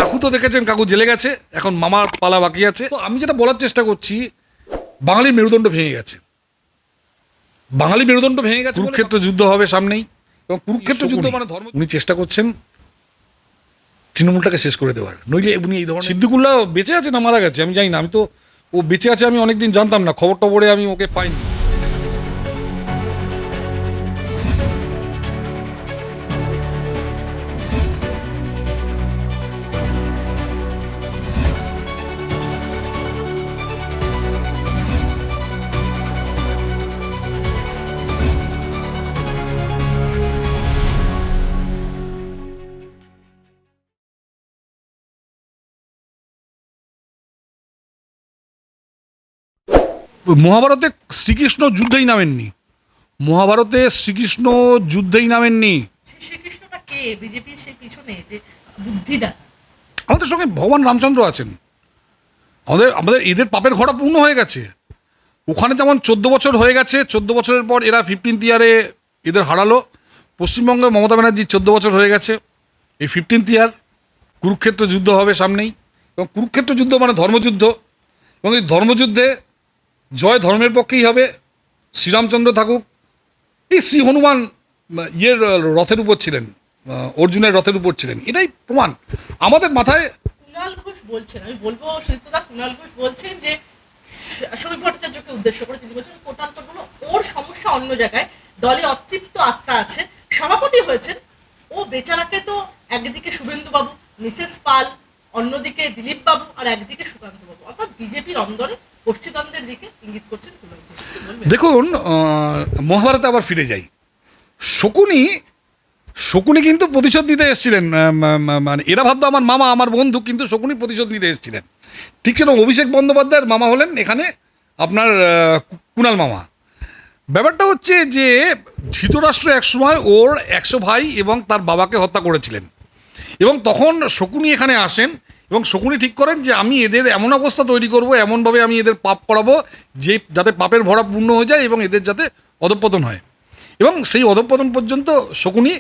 কাকু তো দেখেছেন, কাকু জেলে গেছে, এখন মামার পালা বাকি আছে। তো আমি যেটা বলার চেষ্টা করছি, বাঙালির মেরুদণ্ড ভেঙে গেছে, বাঙালি মেরুদণ্ড ভেঙে গেছে। কুরুক্ষেত্র যুদ্ধ হবে সামনেই, এবং কুরুক্ষেত্র যুদ্ধ মানে ধর্ম। উনি চেষ্টা করছেন তৃণমূলটাকে শেষ করে দেওয়ার, নইলে উনি এই ধরনের। সিদ্দিকুল্লাহ বেঁচে আছে না মারা গেছে আমি জানি না, আমি তো ও বেঁচে আছে আমি অনেকদিন জানতাম না, খবর টবরে আমি ওকে পাইনি। মহাভারতে শ্রীকৃষ্ণ যুদ্ধেই নামেননি, মহাভারতে শ্রীকৃষ্ণ যুদ্ধেই নামেননি। শ্রীকৃষ্ণটা কে? বিজেপির সেই পিছনে যে বুদ্ধিদা। আমাদের সঙ্গে ভগবান রামচন্দ্র আছেন। আমাদের আমাদের এদের পাপের ঘোড়া পূর্ণ হয়ে গেছে। ওখানে যেমন 14 বছর হয়ে গেছে, 14 বছরের পর এরা 15th ইয়ারে এদের হারালো। পশ্চিমবঙ্গে মমতা ব্যানার্জির 14 বছর হয়ে গেছে, এই 15th ইয়ার। কুরুক্ষেত্র যুদ্ধ হবে সামনেই, এবং কুরুক্ষেত্র যুদ্ধ মানে ধর্মযুদ্ধ, এবং এই ধর্মযুদ্ধে জয় ধর্মের পক্ষেই হবে। শ্রীরামচন্দ্র থাকুক, এই শ্রী হনুমান ইয়ের রথের উপর ছিলেন, অর্জুনের রথের উপর ছিলেন, এটাই প্রমাণ আমাদের মাথায়। কুণাল ঘোষ বলছেন, আমি বলবো শিল্পদা, কুণাল ঘোষ বলছেন যে শরীফ ভট্টাচার্যকে উদ্দেশ্য করে তিনি বলছেন কোটান্তরগুলো ওর সমস্যা অন্য জায়গায়, দলে অতৃপ্ত আত্মা আছে, সভাপতি হয়েছেন ও বেচারাকে তো একদিকে শুভেন্দু বাবু, মিসেস পাল, অন্যদিকে দিলীপ বাবু, আর একদিকে সুকান্ত বাবু, অর্থাৎ বিজেপির অন্দরে গোষ্ঠীদ্বন্দ্বের দিকে ইঙ্গিত করছেন কুণাল ঘোষ। দেখুন, মহাভারতে আবার ফিরে যাই। শকুনি কিন্তু প্রতিশোধ নিতে এসেছিলেন, মানে এরা ভাবতো আমার মামা আমার বন্ধু, কিন্তু শকুনি প্রতিশোধ নিতে এসেছিলেন। ঠিক ছিল, অভিষেক বন্দ্যোপাধ্যায়ের মামা হলেন এখানে আপনার কুণাল মামা। ব্যাপারটা হচ্ছে যে ধৃতরাষ্ট্র একসময় ওর 100 ভাই এবং তার বাবাকে হত্যা করেছিলেন, এবং তখন শকুনি এখানে আসেন, এবং শকুনি ঠিক করেন যে আমি এদের এমন অবস্থা তৈরি করব, এমনভাবে আমি এদের পাপ করাবো যে যাতে পাপের ভরা পূর্ণ হয়ে যায় এবং এদের যাতে অধঃপতন হয়, এবং সেই অধঃপতন পর্যন্ত শকুনি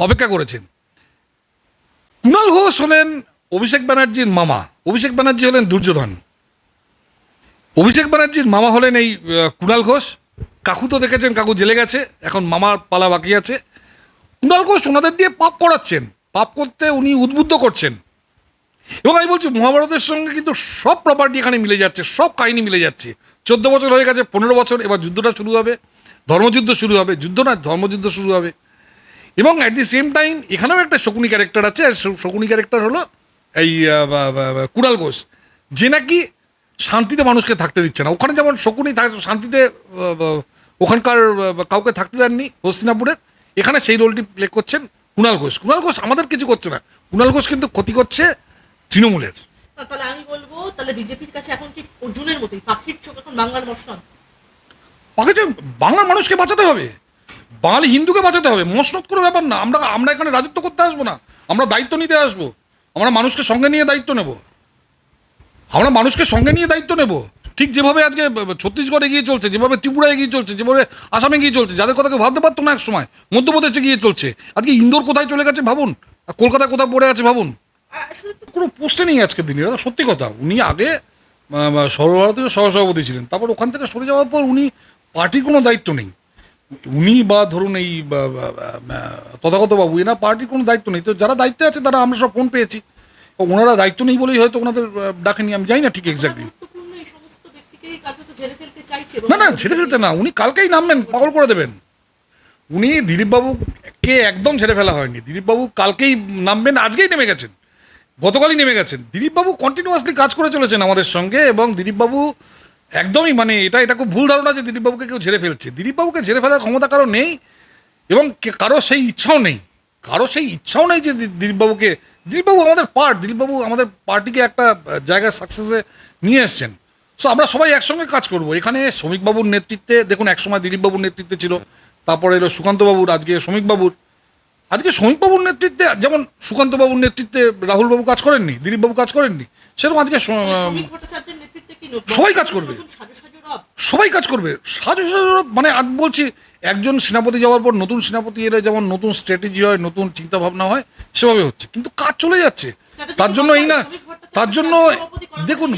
অপেক্ষা করেছেন। কুণাল ঘোষ হলেন অভিষেক ব্যানার্জির মামা, অভিষেক ব্যানার্জি হলেন দুর্যোধন, অভিষেক ব্যানার্জির মামা হলেন এই কুণাল ঘোষ। কাকু তো দেখেছেন, কাকু জেলে গেছে, এখন মামার পালা বাকি আছে। কুণাল ঘোষ ওনাদের দিয়ে পাপ করাচ্ছেন, পাপ করতে উনি উদ্বুদ্ধ করছেন। এবং আমি বলছি মহাভারতের সঙ্গে কিন্তু সব প্রপার্টি এখানে মিলে যাচ্ছে, সব কাহিনী মিলে যাচ্ছে। 14 বছর হয়ে গেছে, 15 বছর, এবার যুদ্ধটা শুরু হবে, ধর্মযুদ্ধ শুরু হবে, যুদ্ধ না ধর্মযুদ্ধ শুরু হবে। এবং অ্যাট দি সেম টাইম এখানেও একটা শকুনি ক্যারেক্টার আছে, আর শকুনি ক্যারেক্টার হলো এই কুণাল ঘোষ, যে নাকি শান্তিতে মানুষকে থাকতে দিচ্ছে না। ওখানে যেমন শকুনি শান্তিতে ওখানকার কাউকে থাকতে দেননি হস্তিনাপুরের, এখানে সেই রোলটি প্লে করছেন কুণাল ঘোষ। কুণাল ঘোষ আমাদের কিছু করছে না, কুণাল ঘোষ কিন্তু ক্ষতি করছে তৃণমূলের। তাহলে আমি বলবো, তাহলে বিজেপির কাছে এখন কি অর্জুনের মতোই পাখির চোখ এখন বাংলার মসনদ? পাকে বাংলার মানুষকে বাঁচাতে হবে, বাঙালি হিন্দুকে বাঁচাতে হবে, মসনদ করে ব্যাপার না। আমরা এখানে রাজত্ব করতে আসবো না, আমরা দায়িত্ব নিতে আসবো। আমরা মানুষকে সঙ্গে নিয়ে দায়িত্ব নেব, আমরা মানুষকে সঙ্গে নিয়ে দায়িত্ব নেব। ঠিক যেভাবে আজকে ছত্তিশগড় এগিয়ে চলছে, যেভাবে ত্রিপুরা এগিয়ে চলছে, যেভাবে আসাম এগিয়ে চলছে, যাদের কথা কেউ ভাবতে পারতো না এক সময়, মধ্যপ্রদেশে এগিয়ে চলছে। আজকে ইন্দোর কোথায় চলে গেছে ভাবুন, আর কলকাতায় কোথায় পড়ে আছে ভাবুন। কোনো পোস্টে নেই আজকের দিনে, এটা সত্যি কথা। উনি আগে সর্বভারতীয় সহসভাপতি ছিলেন, তারপর ওখান থেকে সরে যাওয়ার পর উনি পার্টির কোনো দায়িত্ব নেই। উনি বা ধরুন এই তথাগত বাবু, এরা পার্টির কোনো দায়িত্ব নেই। তো যারা দায়িত্বে আছে তারা আমরা সব ফোন পেয়েছি, ওনারা দায়িত্ব নেই বলেই হয়তো ওনাদের ডাকেনি, আমি জানি না ঠিক এক্স্যাক্টলি। না না, ছেড়ে ফেলতে না, উনি কালকেই নামবেন, পাগল করে দেবেন। উনি দিলীপবাবুকে একদম ছেড়ে ফেলা হয়নি, দিলীপবাবু কালকেই নামবেন, আজকেই নেমে গেছেন, গতকালই নেমে গেছেন। দিলীপবাবু কন্টিনিউয়াসলি কাজ করে চলেছেন আমাদের সঙ্গে, এবং দিলীপবাবু একদমই মানে এটা খুব ভুল ধারণা যে দিলীপবাবুকে কেউ ঝেড়ে ফেলছে। দিলীপবাবুকে ঝেড়ে ফেলার ক্ষমতা কারো নেই, এবং কারো সেই ইচ্ছাও নেই যে দিলীপবাবু আমাদের দিলীপবাবু আমাদের পার্টিকে একটা জায়গায় সাকসেসে নিয়ে এসছেন। সো আমরা সবাই একসঙ্গে কাজ করব। এখানে শ্রমিকবাবুর নেতৃত্বে, দেখুন একসময় দিলীপবাবুর নেতৃত্বে ছিল, তারপরে এলো সুকান্তবাবুর, আজকে শ্রমিকবাবুর। আজকে শ্রমিকবাবুর নেতৃত্বে, যেমন সুকান্তবাবুর নেতৃত্বে রাহুলবাবু কাজ করেননি, দিলীপবাবু কাজ করেননি, সেরকম আজকে সবাই কাজ করবে, সবাই কাজ করবে। সাজু মানে আমি বলছি, একজন সেনাপতি যাওয়ার পর নতুন সেনাপতি এলে যেমন নতুন স্ট্র্যাটেজি হয়, নতুন চিন্তা ভাবনা হয়, সেভাবে হচ্ছে, কিন্তু কাজ চলে যাচ্ছে। তার জন্য এই না, তার জন্য দেখুন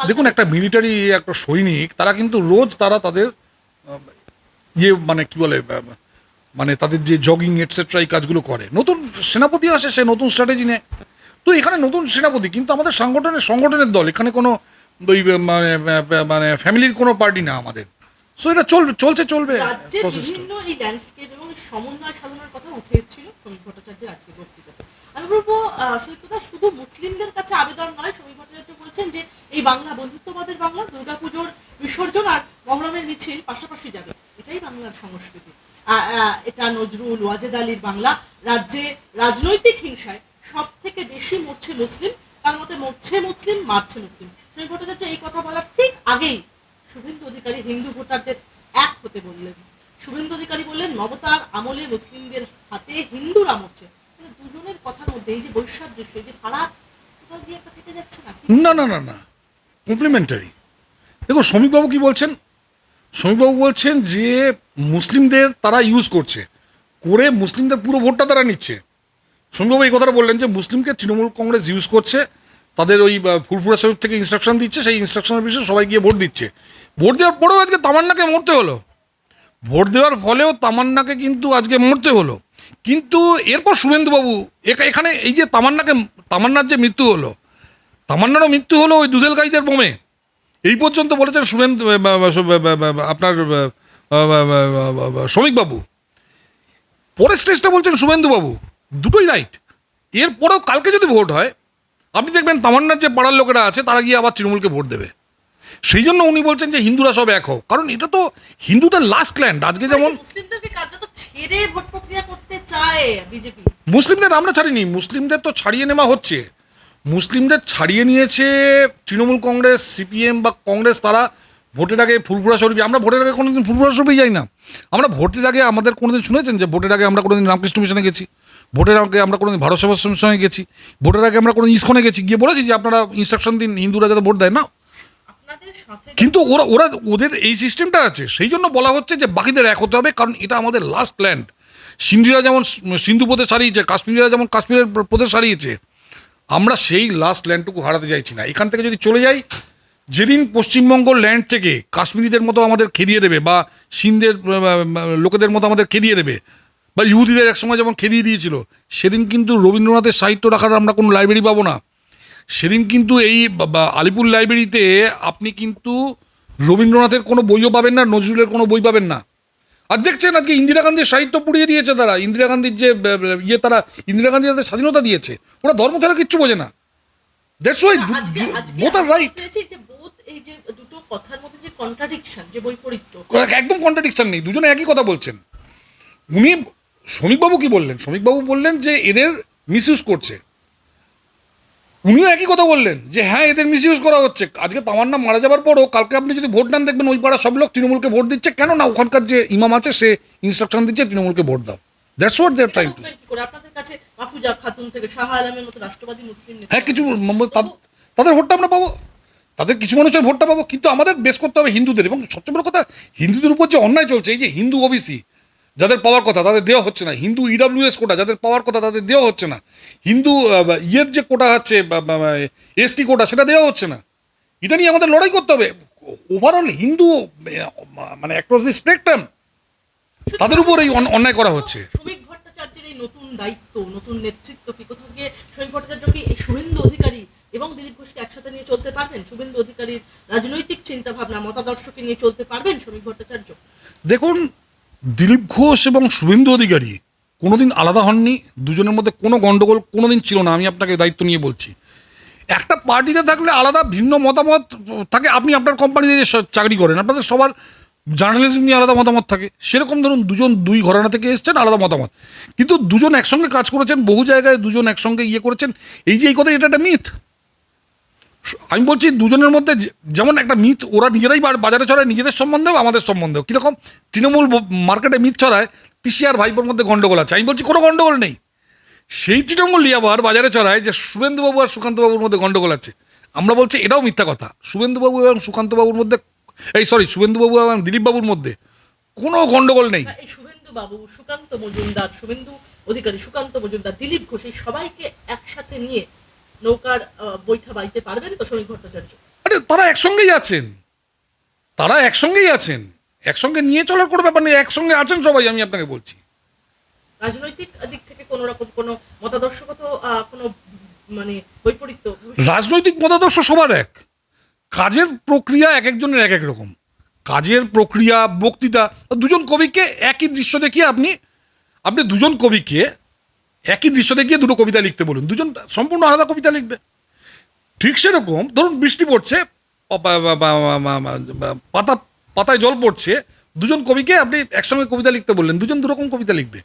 দেখুন একটা মিলিটারি একটা সৈনিক তারা কিন্তু রোজ তাদের মানে কি বলে মানে তাদের যে জগিং এটসেট্রা এই কাজগুলো করে। নতুন সেনাপতি আসে, সে নতুন স্ট্র্যাটেজি নেয়। তো এখানে নতুন সেনাপতি, কিন্তু আমাদের সংগঠনের দল, এখানে কোনো ওই মানে মানে ফ্যামিলির কোনো পার্টি না আমাদের। সো এটা চলবে রাজ্যের প্রসেসটা। বিভিন্ন এই ল্যান্ডস্কেপ এবং সমন্বয় সাধনের কথা উঠে এসেছিল শ্রমিক ভট্টাচার্যের আজকে বক্তৃতাতে। আমি বলবো সুদীপ্তা, শুধু মুসলিমদের কাছে আবেদন নয়, শ্রমিক ভট্টাচার্য বলছেন যে এই বাংলা বন্ধুত্ববাদের বাংলা, দুর্গাপুজোর বিসর্জন আর মহরমের মিছিল পাশাপাশি যাবে, এটাই বাংলার সংস্কৃতি। এটা নজরুল ওয়াজেদ আলীর বাংলা। রাজ্যে রাজনৈতিক হিংসায় সব থেকে বেশি মরছে মুসলিম, তার মতে মরছে মুসলিম, মারছে মুসলিম। শ্রমিক ভট্টাচার্য এই কথা বলার ঠিক আগেই শুভেন্দু অধিকারী হিন্দু ভোটারদের এক হতে বললেন। শুভেন্দু অধিকারী বললেন মমতার আমলে মুসলিমদের হাতে হিন্দুরা মরছে। দুজনের কথার মধ্যে এই যে বৈসাদৃশ্য, এই যে ফারাক, কোথাও গিয়ে একটা থেকে যাচ্ছে না? না না না না, কমপ্লিমেন্টারি। দেখো শ্রমিকবাবু কি বলছেন, শ্রমিকবাবু বলছেন যে মুসলিমদের তারা ইউজ করছে, করে মুসলিমদের পুরো ভোটটা তারা নিচ্ছে। শ্রমিকবাবু এই কথাটা বললেন যে মুসলিমকে তৃণমূল কংগ্রেস ইউজ করছে, তাদের ওই ফুরফুরা শরীফ থেকে ইনস্ট্রাকশন দিচ্ছে, সেই ইনস্ট্রাকশনের বিষয়ে সবাই গিয়ে ভোট দিচ্ছে। ভোট দেওয়ার পরেও আজকে তামান্নাকে মরতে হলো, ভোট দেওয়ার ফলেও তামান্নাকে কিন্তু আজকে মরতে হলো। কিন্তু এরপর শুভেন্দুবাবু এখানে এই যে তামান্নার যে মৃত্যু হলো, তামান্নারও মৃত্যু হলো ওই দুধেলগাইদের বোমে, এই পর্যন্ত বলেছেন আপনার শ্রমিকবাবু। পরের স্টেজটা বলছেন শুভেন্দুবাবু, দুটোই রাইট। এরপরেও কালকে যদি ভোট হয়, আপনি দেখবেন তামান্নার যে পাড়ার লোকেরা আছে তারা গিয়ে আবার তৃণমূলকে ভোট দেবে। সেই জন্য উনি বলছেন যে হিন্দুরা সব এক হোক, কারণ এটা তো হিন্দুদের লাস্ট ল্যান্ড। আজকে যেমন মুসলিমদেরকে কার্যত ছেড়ে ভোট প্রক্রিয়া করতে চায় বিজেপি। মুসলিমদের আমরা ছাড়িনি, মুসলিমদের তো ছাড়িয়ে নেওয়া হচ্ছে। মুসলিমদের ছাড়িয়ে নিয়েছে তৃণমূল কংগ্রেস, সিপিএম বা কংগ্রেস। তারা ভোটের আগে ফুরফুরা শরীফ, আমরা ভোটের আগে কোনোদিন ফুরফুরা শরীফে যাই না। আমরা ভোটের আগে আমাদের কোনোদিন শুনেছেন যে ভোটের আগে আমরা কোনোদিন রামকৃষ্ণ মিশনে গেছি, ভোটের আগে আমরা কোনোদিন ভারত সেবাশ্রমের সঙ্গে গেছি, ভোটের আগে আমরা কোনো ইস্কনে গেছি, গিয়ে বলেছি যে আপনারা ইনস্ট্রাকশন দিন হিন্দুরা যাতে ভোট দেয় না। কিন্তু ওদের এই সিস্টেমটা আছে, সেই জন্য বলা হচ্ছে যে বাকিদের এক হতে হবে, কারণ এটা আমাদের লাস্ট ল্যান্ড। সিন্ধিরা যেমন সিন্ধু প্রদেশ হারিয়েছে, কাশ্মীরিরা যেমন কাশ্মীরের প্রদেশ হারিয়েছে, আমরা সেই লাস্ট ল্যান্ডটুকু হারাতে চাইছি না। এখান থেকে যদি চলে যাই, যেদিন পশ্চিমবঙ্গ ল্যান্ড থেকে কাশ্মীরিদের মতো আমাদের খেদিয়ে দেবে, বা সিন্ধের লোকেদের মতো আমাদের খেদিয়ে দেবে, বা ইহুদিদের একসময় যেমন খেদিয়ে দিয়েছিল, সেদিন কিন্তু রবীন্দ্রনাথের সাহিত্য রাখার আমরা কোনো লাইব্রেরি পাবো না। সেদিন কিন্তু এই আলিপুর লাইব্রেরিতে আপনি কিন্তু রবীন্দ্রনাথের কোনো বইও পাবেন না, নজরুলের কোনো বই পাবেন না। আর দেখছেন আজকে ইন্দিরা গান্ধীর সাহিত্য পুড়িয়ে দিয়েছে তারা। ইন্দিরা গান্ধীর যে তারা ইন্দিরা গান্ধী তাদের স্বাধীনতা দিয়েছে, ওরা ধর্ম ছাড়া কিচ্ছু বোঝে না। That's why both are right. এই যে দুটো কথার মধ্যে যে কন্ট্রাডিকশন, যে বৈপরীত্য, একদম কন্ট্রাডিকশন নেই, দুজনে একই কথা বলছেন। উনি শ্রমিকবাবু কি বললেন, শ্রমিকবাবু বললেন যে এদের মিসইউজ করছে। উনিও একই কথা বললেন যে হ্যাঁ এদের মিসইউজ করা হচ্ছে। আজকে তামান্না মারা যাবার পরও কালকে আপনি যদি ভোট নেন, দেখবেন ওই পাড়া সব লোক তৃণমূলকে ভোট দিচ্ছে। কেন না, ওখানকার যে ইমাম আছে সে ইনস্ট্রাকশন দিচ্ছে তৃণমূলকে ভোট দাও। That's what they are trying to. আপনাদের কাছে মাহফুজা খাতুন থেকে শাহ আলমের মতো রাষ্ট্রবাদী মুসলিম নেতা, হ্যাঁ কিছু তাদের ভোটটা আমরা পাবো, তাদের কিছু মানুষের ভোটটা পাবো, কিন্তু আমাদের বেশ করতে হবে হিন্দুদের। এবং সবচেয়ে বড় কথা, হিন্দুদের উপর যে অন্যায় চলছে, এই যে হিন্দু ওবিসি যাদের পাওয়ার কথা তাদের দেওয়া হচ্ছে না, হিন্দু ইডাব্লিউএস কোটা যাদের পাওয়ার কথা তাদের দেওয়া হচ্ছে না, হিন্দু ইয়ের যে কোটা আছে এসটি কোটা সেটা দেওয়া হচ্ছে না। এটা নিয়ে আমাদের লড়াই করতে হবে। ওভারঅল হিন্দু মানে অ্যাক্রস দি স্পেকট্রাম তাদের উপর এই অন্যায় করা হচ্ছে। শ্রমিক ভট্টাচার্যের এই নতুন দায়িত্ব, নতুন নেতৃত্ব কি কোথাও গিয়ে শ্রমিক ভট্টাচার্য কি এই শুভেন্দু অধিকারী এবং দিলীপ ঘোষকে একসাথে নিয়ে চলতে পারবেন? শুভেন্দু অধিকারীর রাজনৈতিক চিন্তা ভাবনা, মতাদর্শকে নিয়ে চলতে পারবেন শ্রমিক ভট্টাচার্য? দেখুন, দিলীপ ঘোষ এবং শুভেন্দু অধিকারী কোনোদিন আলাদা হননি, দুজনের মধ্যে কোনো গণ্ডগোল কোনোদিন ছিল না। আমি আপনাকে দায়িত্ব নিয়ে বলছি, একটা পার্টিতে থাকলে আলাদা ভিন্ন মতামত থাকে। আপনি আপনার কোম্পানিতে যে চাকরি করেন, আপনাদের সবার জার্নালিজম নিয়ে আলাদা মতামত থাকে। সেরকম ধরুন দুই ঘরানা থেকে এসছেন, আলাদা মতামত, কিন্তু দুজন একসঙ্গে কাজ করেছেন, বহু জায়গায় দুজন একসঙ্গে করেছেন। এই কথা, এটা একটা মিথ। আমি বলছি দুজনের মধ্যে যেমন একটা মিথ ওরা নিজেরাই বাজারে ছড়ায়, নিজেদের সম্বন্ধেও আমাদের সম্বন্ধেও। কীরকম তৃণমূল মার্কেটে মিথ ছড়ায় পিসিআর ভাইপোর মধ্যে গণ্ডগোল আছে, আমি বলছি কোনো গণ্ডগোল নেই। সেই তৃণমূলই আবার বাজারে ছড়ায় যে শুভেন্দুবাবু আর সুকান্তবাবুর মধ্যে গণ্ডগোল আছে। আমরা বলছি এটাও মিথ্যা কথা। শুভেন্দুবাবু এবং সুকান্তবাবুর মধ্যে, শুভেন্দুবাবু এবং দিলীপবাবুর মধ্যে কোনো গণ্ডগোল নেই। এই শুভেন্দুবাবু, সুকান্ত মজুমদার, শুভেন্দু অধিকারী, সুকান্ত মজুমদার, দিলীপ ঘোষ, এই সবাইকে একসাথে নিয়ে নৌকার বৈঠা বাইতে পারবেন তো শ্রমিক ভট্টাচার্য? আরে তারা একসঙ্গেই আছেন, তারা একসঙ্গেই আছেন, একসঙ্গে নিয়ে চলার কোনো ব্যাপার নেই, একসঙ্গে আছেন সবাই, আমি আপনাকে বলছি। রাজনৈতিক দিক থেকে কোন রকম কোনো মতাদর্শগত কোনো মানে বৈপরীত্য? রাজনৈতিক মতাদর্শ সবার এক, কাজের প্রক্রিয়া এক একজনের এক এক রকম, কাজের প্রক্রিয়া, বক্তৃতা। দুজন কবিকে একই দৃশ্য দেখিয়ে আপনি আপনি দুজন কবিকে একই দৃশ্য দেখিয়ে দুটো কবিতা লিখতে বলুন, দুজন সম্পূর্ণ আলাদা কবিতা লিখবে। ঠিক সেরকম ধরুন বৃষ্টি পড়ছে, পাতা পাতায় জল পড়ছে, দুজন কবিকে আপনি একসঙ্গে কবিতা লিখতে বললেন, দুজন দুরকম কবিতা লিখবে।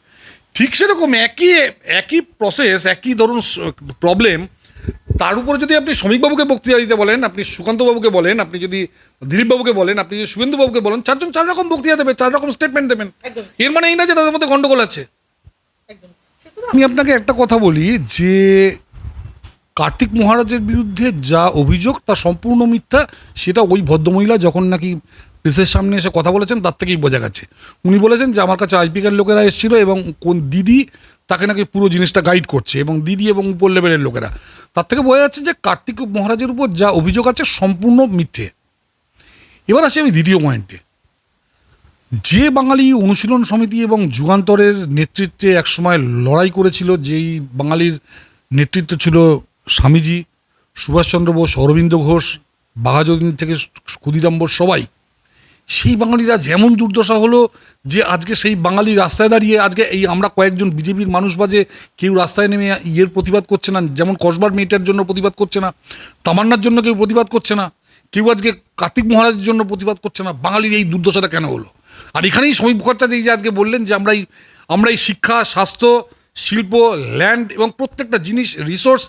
ঠিক সেরকম একই একই প্রসেস, একই ধরুন প্রবলেম, তার উপরে যদি আপনি শ্রমিকবাবুকে বক্তৃতা দিতে বলেন, আপনি সুকান্তবাবুকে বলেন, আপনি যদি দিলীপবাবুকে বলেন, আপনি যদি শুভেন্দুবাবুকে বলেন, চারজন চার রকম বক্তৃতা দেবে, চার রকম স্টেটমেন্ট দেবেন। একদম এর মানে এই না যে তাদের মধ্যে গন্ডগোল আছে। একদম। সুতরাং আমি আপনাকে একটা কথা বলি যে কার্তিক মহারাজের বিরুদ্ধে যা অভিযোগ তা সম্পূর্ণ মিথ্যা, সেটা ওই ভদ্রমহিলা যখন নাকি প্রেসের সামনে এসে কথা বলেছেন তার থেকেই বোঝা গেছে। উনি বলেছেন যে আমার কাছে আইপিকার লোকেরা এসেছিল এবং কোন দিদি তাকে নাকি পুরো জিনিসটা গাইড করছে, এবং দিদি এবং উপর লেভেলের লোকেরা, তার থেকে বোঝা যাচ্ছে যে কার্তিক মহারাজের উপর যা অভিযোগ আছে সম্পূর্ণ মিথ্যে। এবার আসি আমি দ্বিতীয় পয়েন্টে। যে বাঙালি অনুশীলন সমিতি এবং যুগান্তরের নেতৃত্বে একসময় লড়াই করেছিল, যেই বাঙালির নেতৃত্ব ছিল স্বামীজি, সুভাষচন্দ্র বোস, অরবিন্দ ঘোষ, বাঘাযতীন থেকে ক্ষুদিরাম বোস, সবাই, সেই বাঙালিরা যেমন দুর্দশা হলো যে আজকে সেই বাঙালি রাস্তায় দাঁড়িয়ে আজকে এই আমরা কয়েকজন বিজেপির মানুষ বাজে কেউ রাস্তায় নেমে ইয়ের প্রতিবাদ করছে না, যেমন কসবার মেয়েটার জন্য প্রতিবাদ করছে না, তামান্নার জন্য কেউ প্রতিবাদ করছে না, কেউ আজকে কার্তিক মহারাজের জন্য প্রতিবাদ করছে না। বাঙালির এই দুর্দশাটা কেন হলো? আর এখানেই শ্রমিক ভট্টাচার্য এই যে আজকে বললেন যে আমরা এই শিক্ষা, স্বাস্থ্য, শিল্প, ল্যান্ড এবং প্রত্যেকটা জিনিস, রিসোর্স,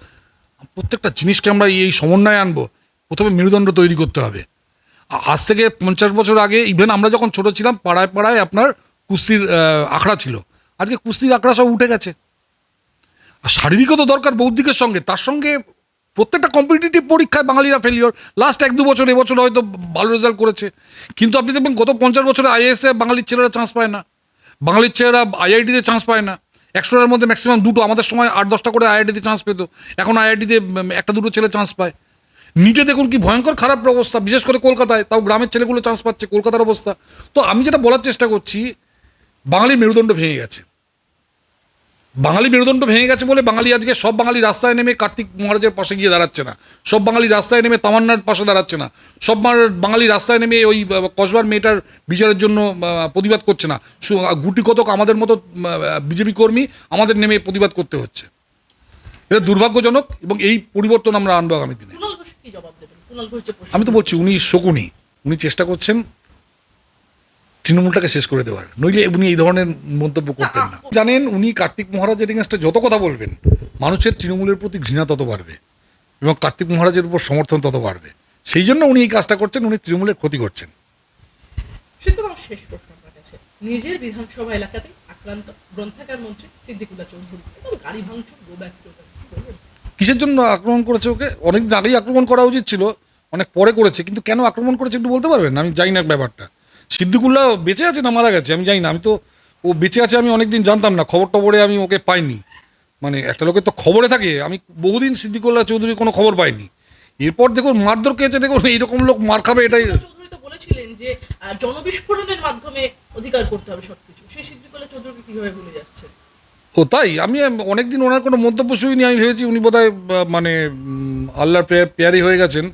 প্রত্যেকটা জিনিসকে আমরা এই সমন্বয়ে আনবো। প্রথমে মেরুদণ্ড তৈরি করতে হবে। আজ থেকে 50 বছর আগে ইভেন আমরা যখন ছোট ছিলাম পাড়ায় পাড়ায় আপনার কুস্তির আখড়া ছিল, আজকে কুস্তির আখড়া সব উঠে গেছে। আর শারীরিকও তো দরকার বৌদ্ধিকের সঙ্গে, তার সঙ্গে প্রত্যেকটা কম্পিটিটিভ পরীক্ষায় বাঙালিরা ফেলিওর। লাস্ট 1-2 বছর, এবছর হয়তো ভালো রেজাল্ট করেছে, কিন্তু আপনি দেখবেন গত 50 বছরে আইএএসে বাঙালির ছেলেরা চান্স পায় না, বাঙালির ছেলেরা আইআইটিতে চান্স পায় না। 100টার মধ্যে ম্যাক্সিমাম 2টো, আমাদের সময় 8-10টা করে আইআইটিতে চান্স পেতো, এখন আইআইটিতে 1-2টো ছেলে চান্স পায়। নিটে দেখুন কি ভয়ঙ্কর খারাপ অবস্থা, বিশেষ করে কলকাতায়, তাও গ্রামের ছেলেগুলো চান্স পাচ্ছে, কলকাতার অবস্থা। তো আমি যেটা বলার চেষ্টা করছি, বাঙালির মেরুদণ্ড ভেঙে গেছে, বাঙালি মেরুদণ্ড ভেঙে গেছে বলে বাঙালি আজকে সব বাঙালি রাস্তায় নেমে কার্তিক মহারাজের পাশে গিয়ে দাঁড়াচ্ছে না, সব বাঙালি রাস্তায় নেমে তামান্নার পাশে দাঁড়াচ্ছে না, সব বাঙালি রাস্তায় নেমে ওই কসবার মেয়েটার বিচারের জন্য প্রতিবাদ করছে না। গুটি কতক আমাদের মতো বিজেপি কর্মী আমাদের নেমে প্রতিবাদ করতে হচ্ছে। এটা দুর্ভাগ্যজনক, এবং এই পরিবর্তন আমরা আনবো আগামী দিনে। কুণাল ঘোষ কি জবাব দেবেন? কুণাল ঘোষ যে আমি তো বলছি উনি শকুনি, উনি চেষ্টা করছেন তৃণমূলটাকে শেষ করে দেওয়ার, নইলে উনি এই ধরনের মন্তব্য করতেন না। জানেন, উনি কার্তিক মহারাজের এগেনস্টে যত কথা বলবেন, মানুষের তৃণমূলের প্রতি ঘৃণা তত বাড়বে এবং কার্তিক মহারাজের উপর সমর্থন তত বাড়বে। সেই জন্য উনি এই কাজটা করছেন, উনি তৃণমূলের ক্ষতি করছেন। সুতরাং শেষ প্রশ্ন আপনার কাছে, নিজের বিধানসভা এলাকাতে আক্রান্ত গ্রন্থাগার মন্ত্রী সিদ্দিকুল্লাহ চৌধুরী এবং গাড়ি ভাঙচুর, গো ব্যাক কিসের জন্য আক্রমণ করেছে ওকে? অনেকদিন আগেই আক্রমণ করা উচিত ছিল, অনেক পরে করেছে, কিন্তু কেন আক্রমণ করেছে একটু বলতে পারবেন? আমি জানি না ব্যাপারটা। সিদ্দিকুল্লাহ বেঁচে আছে না মারা গেছে আমি জানি না, আমি তো ও বেঁচে আছে আমি অনেকদিন জানতাম না, খবর টবরে আমি ওকে পাইনি। মানে একটা লোকের তো খবরে থাকে, আমি বহুদিন সিদ্দিকুল্লাহ চৌধুরীর কোনো খবর পাইনি। এরপর দেখুন মারধর খেয়েছে, দেখুন এইরকম লোক মার খাবে, এটাই। চৌধুরী তো বলেছিলেন যে জনবিস্ফোরণের মাধ্যমে অধিকার করতে হবে সবকিছু, সেই সিদ্দিকুল্লাহ চৌধুরী কিভাবে ভুলে যাচ্ছে? ও তাই? আমি অনেকদিন ওনার কোনো মন্তব্য শুনিনি, আমি ভেবেছি উনি বোধহয় মানে আল্লাহর পেয়ারি হয়ে গেছেন।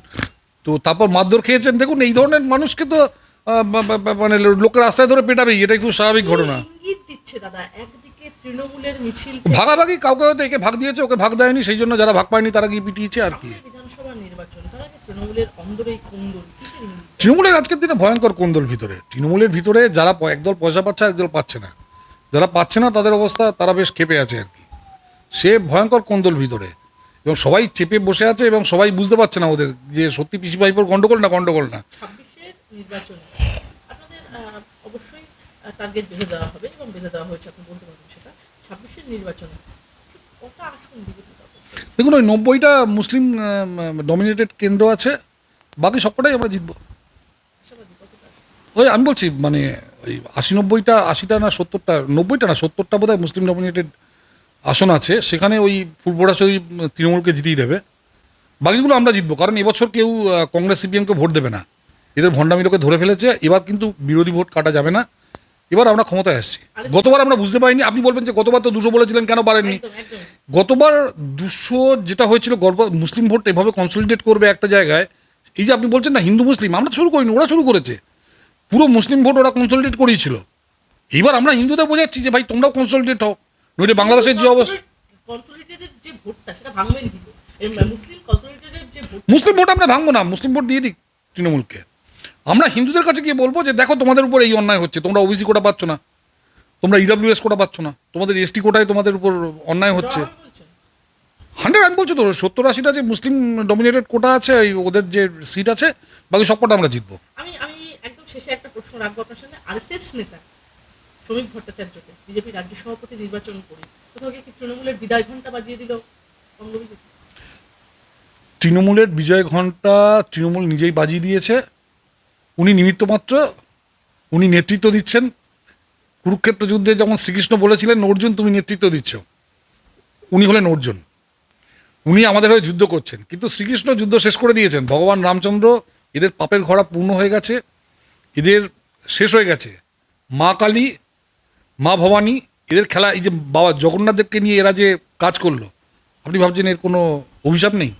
তো তারপর মারধর খেয়েছেন। দেখুন এই ধরনের মানুষকে তো মানে লোকের রাস্তায় ধরে পেটাবেই, এটাই খুব স্বাভাবিক ঘটনা। ইঙ্গিত দিচ্ছে দাদা, একদিকে তৃণমূলের মিছিল, ভাগাভাগি, কাউকে হয়তো একে ভাগ দিয়েছে, ওকে ভাগ দেয়নি, সেই জন্য যারা ভাগ পায়নি তারা গিয়ে পিটিয়েছে আর কি। বিধানসভা নির্বাচন, তার আগে তৃণমূলের অন্দরেই কোন্দল, কিসের ইঙ্গিত? তৃণমূলের আজকের দিনে ভয়ঙ্কর কোন্দল ভিতরে, তৃণমূলের ভিতরে যারা একদল পয়সা পাচ্ছে আর একদল পাচ্ছে না, যারা পাচ্ছে না তাদের অবস্থা, তারা বেশ ক্ষেপে আছে আর কি। সে ভয়ঙ্কর কোন্দল ভিতরে, এবং সবাই চেপে বসে আছে এবং সবাই বুঝতে পারছে না ওদের যে সত্যি পিসি ভাইপোর গন্ডগোল না গন্ডগোল না। 26-এর নির্বাচনে আপনাদের অবশ্যই টার্গেট বেঁধে দেওয়া হবে এবং বেঁধে দেওয়া হয়েছে, আপনি বলতে পারবেন সেটা। 26-এর নির্বাচনে কটা আসন বিজেপি পাবে? দেখুন ওই 90টা মুসলিম ডমিনেটেড কেন্দ্র আছে, বাকি সবকটাই আমরা জিতবো। আশাবাদী কতটা আসন? ওই আমি বলছি মানে ওই 80-90টা, 80টা না 70টা, 90টা না 70টা বোধহয় মুসলিম ডমিনেটেড আসন আছে, সেখানে ওই পূর্বরা তৃণমূলকে জিতিয়ে দেবে। বাকিগুলো আমরা জিতবো, কারণ এবছর কেউ কংগ্রেস সিপিএমকে ভোট দেবে না, এদের ভণ্ডামিলোকে ধরে ফেলেছে। এবার কিন্তু বিরোধী ভোট কাটা যাবে না, এবার আমরা ক্ষমতায় আসছি। গতবার আমরা বুঝতে পারিনি, আপনি বলবেন যে গতবার তো 200 বলেছিলেন, কেন পারেননি? একদম একদম গতবার 200 যেটা হয়েছিল, মুসলিম ভোট এভাবে কনসলিডেট করবে একটা জায়গায়, এই যে আপনি বলছেন না হিন্দু মুসলিম, আমরা তো শুরু করিনি, ওরা শুরু করেছে। পুরো মুসলিম ভোট ওরা কনসলিডেট করিয়েছিল। এইবার আমরা হিন্দুদের বোঝাচ্ছি যে ভাই তোমরাও কনসলিডেট হও, নইলে বাংলাদেশের যে অবস্থা। কনসলিডেটেড যে ভোটটা সেটা ভাঙবেন কি করে? এই মুসলিম কনসলিডেটেড যে ভোট, মুসলিম ভোট আমরা ভাঙবো না, মুসলিম ভোট দিয়ে দিক তৃণমূলকে। আমরা হিন্দুদের কাছে গিয়ে বলবো যে দেখো তোমাদের উপর এই অন্যায় হচ্ছে, তোমরা ওবিসি কোটা পাচ্ছ না, তোমরা ইডাব্লিউএস কোটা পাচ্ছ না, তোমাদের এসটি কোটায় তোমাদের উপর অন্যায় হচ্ছে। 100 আমি বলছি তো, 70-80টা যে মুসলিম ডমিনেটেড কোটা আছে, ওদের যে সিট আছে, বাকি সব কটা আমরা জিতবো। আমি আমি একদম শেষে একটা প্রশ্ন রাখবো আপনার সামনে। আরএসএস নেতা শ্রমিক ভট্টাচার্যকে বিজেপি রাজ্য সভাপতি নির্বাচন করে কোথাও গিয়ে কি তৃণমূলের বিদায় ঘন্টা বাজিয়ে দিল বঙ্গবন্ধু? তৃণমূলের বিজয় ঘণ্টা তৃণমূল নিজেই বাজিয়ে দিয়েছে। উনি নিমিত্ত মাত্র, উনি নেতৃত্ব দিচ্ছেন। কুরুক্ষেত্র যুদ্ধে যেমন শ্রীকৃষ্ণ বলেছিলেন অর্জুন তুমি নেতৃত্ব দিচ্ছ, উনি হলেন অর্জুন, উনি আমাদের হয়ে যুদ্ধ করছেন। কিন্তু শ্রীকৃষ্ণ যুদ্ধ শেষ করে দিয়েছেন, ভগবান রামচন্দ্র, এদের পাপের ঘোড়া পূর্ণ হয়ে গেছে, এদের শেষ হয়ে গেছে। মা কালী, মা ভবানী, এদের খেলা, এই যে বাবা জগন্নাথ দেবকে নিয়ে এরা যে কাজ করলো, আপনি ভাবছেন এর কোনো অভিশাপ নেই?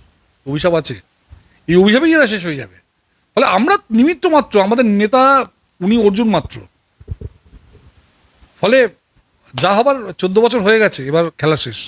অভিশাপ আছে, এই অভিশাপেই এরা শেষ হয়ে যাবে। ফলে আমরা নিমিত্ত মাত্র, আমাদের নেতা উনি অর্জুন মাত্র। ফলে যা হবার 14 বছর হয়ে গেছে, এবার খেলা শেষ।